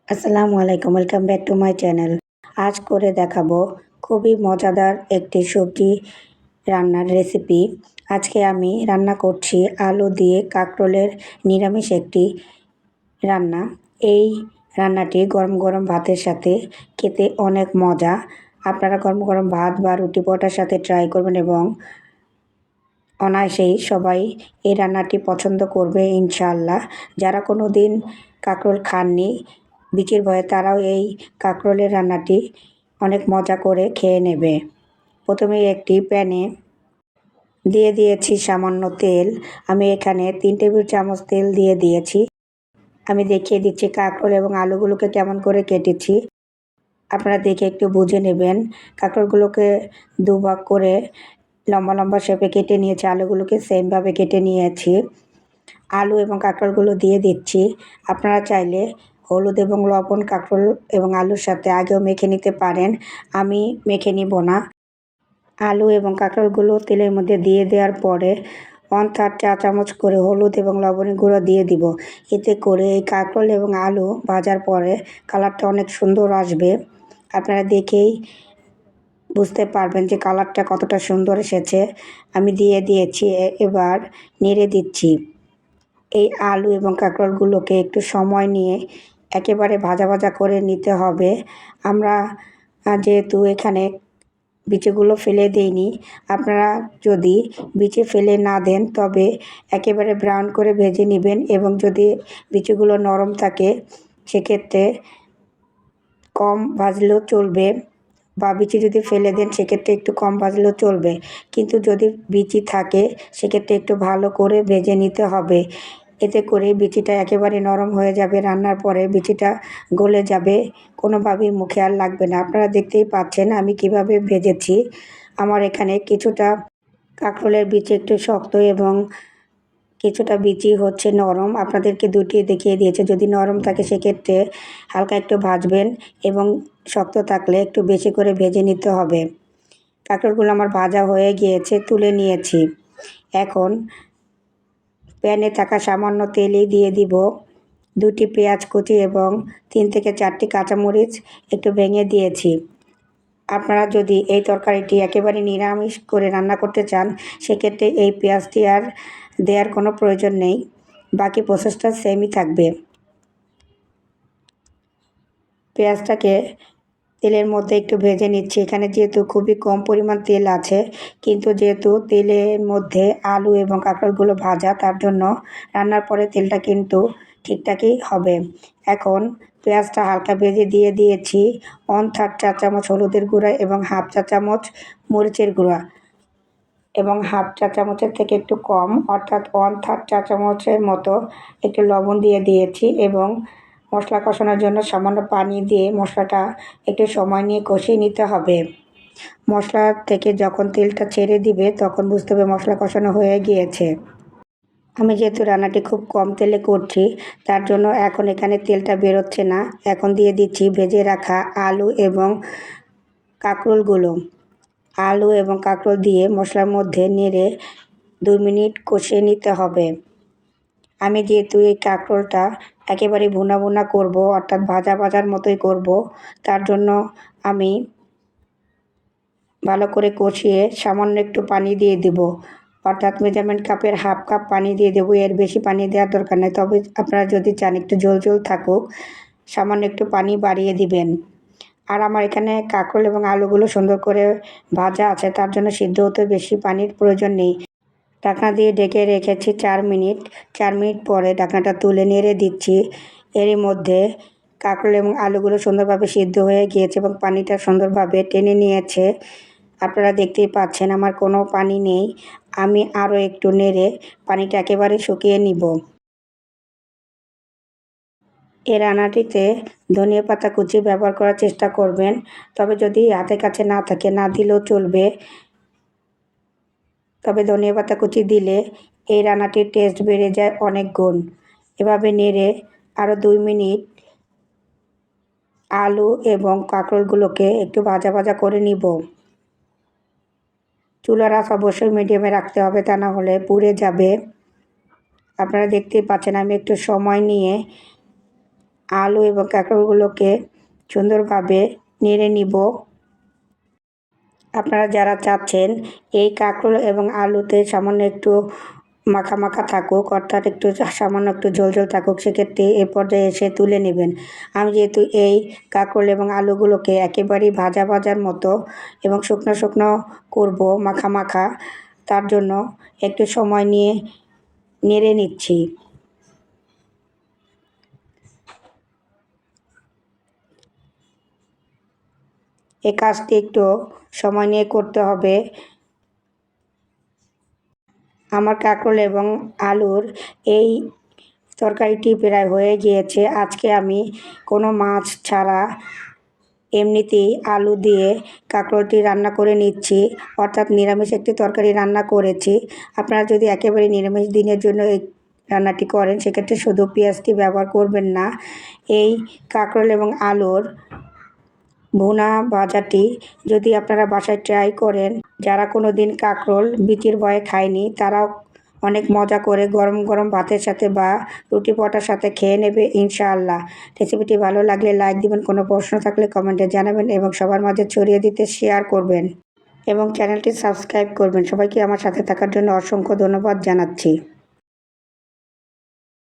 আসসালামু আলাইকুম, welcome back to my channel. আজ করে দেখাবো খুবই মজাদার একটি সবজি রান্নার রেসিপি। আজকে আমি রান্না করছি আলু দিয়ে কাঁকরোলের নিরামিষ একটি রান্না। এই রান্নাটি গরম গরম ভাতের সাথে খেতে অনেক মজা। আপনারা গরম গরম ভাত বা রুটি পরোটার সাথে ট্রাই করবেন এবং অনায়াসেই সবাই এই রান্নাটি পছন্দ করবে ইনশাআল্লাহ। যারা কোনো দিন কাঁকরোল খাননি বিচির ভয়ে, তারাও এই কাঁকরোলের রান্নাটি অনেক মজা করে খেয়ে নেবে। প্রথমে একটি প্যানে দিয়ে দিয়েছি সামান্য তেল। আমি এখানে 3 টেবিল চামচ তেল দিয়ে দিয়েছি। আমি দেখিয়ে দিচ্ছি কাঁকরোল এবং আলুগুলোকে কেমন করে কেটেছি। আপনারা দেখে একটু বুঝে নেবেন। কাঁকরোলগুলোকে দুভাগ করে লম্বা লম্বা শেপে কেটে নিয়েছি, আলুগুলোকে সেমভাবে কেটে নিয়েছি। আলু এবং কাঁকরোলগুলো দিয়ে দিচ্ছি। আপনারা চাইলে হলুদ এবং লবণ কাঁকরোল এবং আলুর সাথে আগেও মেখে নিতে পারেন। আমি মেখে নিব না। আলু এবং কাঁকরোলগুলো তেলের মধ্যে দিয়ে দেওয়ার পরে 1/3 চা চামচ করে হলুদ এবং লবণের গুঁড়ো দিয়ে দিব। এতে করে এই কাঁকরোল এবং আলু ভাজার পরে কালারটা অনেক সুন্দর আসবে। আপনারা দেখেই বুঝতে পারবেন যে কালারটা কতটা সুন্দর এসেছে। আমি দিয়ে দিয়েছি, এবার নেড়ে দিচ্ছি। এই আলু এবং কাঁকরোলগুলোকে একটু সময় নিয়ে একেবারে ভাজা ভাজা করে নিতে হবে। আমরা যেহেতু এখানে বিচিগুলো ফেলে দিইনি, আপনারা যদি বিচি ফেলে না দেন তবে একেবারে ব্রাউন করে ভেজে নেবেন এবং যদি বিচিগুলো নরম থাকে সেক্ষেত্রে কম ভাজলেও চলবে, বা বিচি যদি ফেলে দেন সেক্ষেত্রে একটু কম ভাজলেও চলবে। কিন্তু যদি বিচি থাকে সেক্ষেত্রে একটু ভালো করে ভেজে নিতে হবে। এতে করে বিচিটা একেবারে নরম হয়ে যাবে, রান্নার পরে বিচিটা গলে যাবে, কোনোভাবেই মুখে আর লাগবে না। আপনারা দেখতেই পাচ্ছেন আমি কিভাবে ভেজেছি। আমার এখানে কিছুটা কাঁকরোলের বিচি একটু শক্ত এবং কিছুটা বিচি হচ্ছে নরম। আপনাদেরকে দুটি দেখিয়ে দিয়েছে। যদি নরম থাকে সেক্ষেত্রে হালকা একটু ভাজবেন এবং শক্ত থাকলে একটু বেশি করে ভেজে নিতে হবে। কাঁকরোলগুলো আমার ভাজা হয়ে গিয়েছে, তুলে নিয়েছি। এখন প্যানে থাকা সামান্য তেলেই দিয়ে দিব 2টি পেঁয়াজ কুচি এবং 3 থেকে 4টি কাঁচামরিচ একটু ভেঙে দিয়েছি। আপনারা যদি এই তরকারিটি একেবারে নিরামিষ করে রান্না করতে চান সেক্ষেত্রে এই পেঁয়াজটি আর দেওয়ার কোনো প্রয়োজন নেই, বাকি প্রসেসটা সেমই থাকবে। পেঁয়াজটাকে তেলের মধ্যে একটু ভেজে নিচ্ছি। এখানে যেহেতু খুবই কম পরিমাণ তেল আছে, কিন্তু যেহেতু তেলের মধ্যে আলু এবং কাঁকরোলগুলো ভাজা, তার জন্য রান্নার পরে তেলটা কিন্তু ঠিকঠাকই হবে। এখন পেঁয়াজটা হালকা ভেজে দিয়ে দিয়েছি 1/3 চা চামচ হলুদের গুঁড়া এবং 1/2 চা চামচ মরিচের গুঁড়া এবং 1/2 চা চামচের থেকে একটু কম অর্থাৎ 1/3 চা চামচের মতো একটু লবণ দিয়ে দিয়েছি এবং মশলা কষানোর জন্য সামান্য পানি দিয়ে মশলাটা একটু সময় নিয়ে কষিয়ে নিতে হবে। মশলা থেকে যখন তেলটা ছেড়ে দিবে তখন বুঝতে হবে মশলা কষানো হয়ে গিয়েছে। আমি যেহেতু রান্নাটি খুব কম তেলে করছি তার জন্য এখন এখানে তেলটা বেরোচ্ছে না। এখন দিয়ে দিচ্ছি ভেজে রাখা আলু এবং কাঁকরোলগুলো। আলু এবং কাঁকরোল দিয়ে মশলার মধ্যে নেড়ে 2 মিনিট কষিয়ে নিতে হবে। আমি যেহেতু এই কাঁকরোলটা একেবারে ভুনা ভুনা করব, অর্থাৎ ভাজা ভাজার মতোই করব, তার জন্য আমি ভালো করে কষিয়ে সামান্য একটু পানি দিয়ে দেব, অর্থাৎ মেজারমেন্ট কাপের 1/2 কাপ পানি দিয়ে দেবো। এর বেশি পানি দেওয়ার দরকার নেই। তবে আপনারা যদি চান একটু ঝোল ঝোল থাকুক সামান্য একটু পানি বাড়িয়ে দিবেন। আর আমার এখানে কাঁকরোল এবং আলুগুলো সুন্দর করে ভাজা আছে, তার জন্য সিদ্ধ হতে বেশি পানির প্রয়োজন নেই। ঢাকনা দিয়ে ঢেকে রেখেছি 4 মিনিট। 4 মিনিট পরে ঢাকনাটা তুলে নেড়ে দিচ্ছি। এরই মধ্যে কাঁকরোল এবং আলুগুলো সুন্দরভাবে সিদ্ধ হয়ে গিয়েছে এবং পানিটা সুন্দরভাবে টেনে নিয়েছে। আপনারা দেখতেই পাচ্ছেন আমার কোনো পানি নেই। আমি আরও একটু নেড়ে পানিটা একেবারে শুকিয়ে নিব। এই রান্নাটিতে ধনিয়া পাতা কুচি ব্যবহার করার চেষ্টা করবেন, তবে যদি হাতের কাছে না থাকে না দিলেও চলবে। তবে ধনিয়া পাতা কুচি দিলে এই রান্নাটির টেস্ট বেড়ে যায় অনেক গুণ। এভাবে নেড়ে আরও 2 মিনিট আলু এবং কাঁকরোলগুলোকে একটু ভাজা ভাজা করে নিব। চুলার আঁচ অবশ্যই মিডিয়ামে রাখতে হবে, তা না হলে পুড়ে যাবে। আপনারা দেখতেই পাচ্ছেন আমি একটু সময় নিয়ে আলু এবং কাঁকরোলগুলোকে সুন্দরভাবে নেড়ে নিব। আপনারা যারা চাচ্ছেন এই কাঁকরোল এবং আলুতে সামান্য একটু মাখা মাখা থাকুক, অর্থাৎ একটু সামান্য একটু ঝোল ঝোল থাকুক, সেক্ষেত্রে এ পর্যায়ে এসে তুলে নেবেন। আমি যেহেতু এই কাঁকরোল এবং আলুগুলোকে একেবারেই ভাজা ভাজার মতো এবং শুকনো শুকনো করব, মাখা মাখা, তার জন্য একটু সময় নিয়ে নেড়ে নিচ্ছি। এই কাজটি একটু সময় নিয়ে করতে হবে। আমার কাঁকরোল এবং আলুর এই তরকারিটি প্রায় হয়ে গিয়েছে। আজকে আমি কোনো মাছ ছাড়া এমনিতেই আলু দিয়ে কাঁকরোলটি রান্না করে নিচ্ছি, অর্থাৎ নিরামিষ একটি তরকারি রান্না করেছি। আপনারা যদি একেবারে নিরামিষ দিনের জন্য এই রান্নাটি করেন, সেক্ষেত্রে শুধু পেঁয়াজটি ব্যবহার করবেন না। এই কাঁকরোল এবং আলুর ভুনা ভাজাটি যদি আপনারা বাসায় ট্রাই করেন, যারা কোনো দিন কাঁকরোল বিচির ভয়ে খায়নি, তারাও অনেক মজা করে গরম গরম ভাতের সাথে বা রুটি পরোটার সাথে খেয়ে নেবে ইনশাআল্লাহ। রেসিপিটি ভালো লাগলে লাইক দিবেন, কোনো প্রশ্ন থাকলে কমেন্টে জানাবেন এবং সবার মাঝে ছড়িয়ে দিতে শেয়ার করবেন এবং চ্যানেলটি সাবস্ক্রাইব করবেন। সবাইকে আমার সাথে থাকার জন্য অসংখ্য ধন্যবাদ জানাচ্ছি।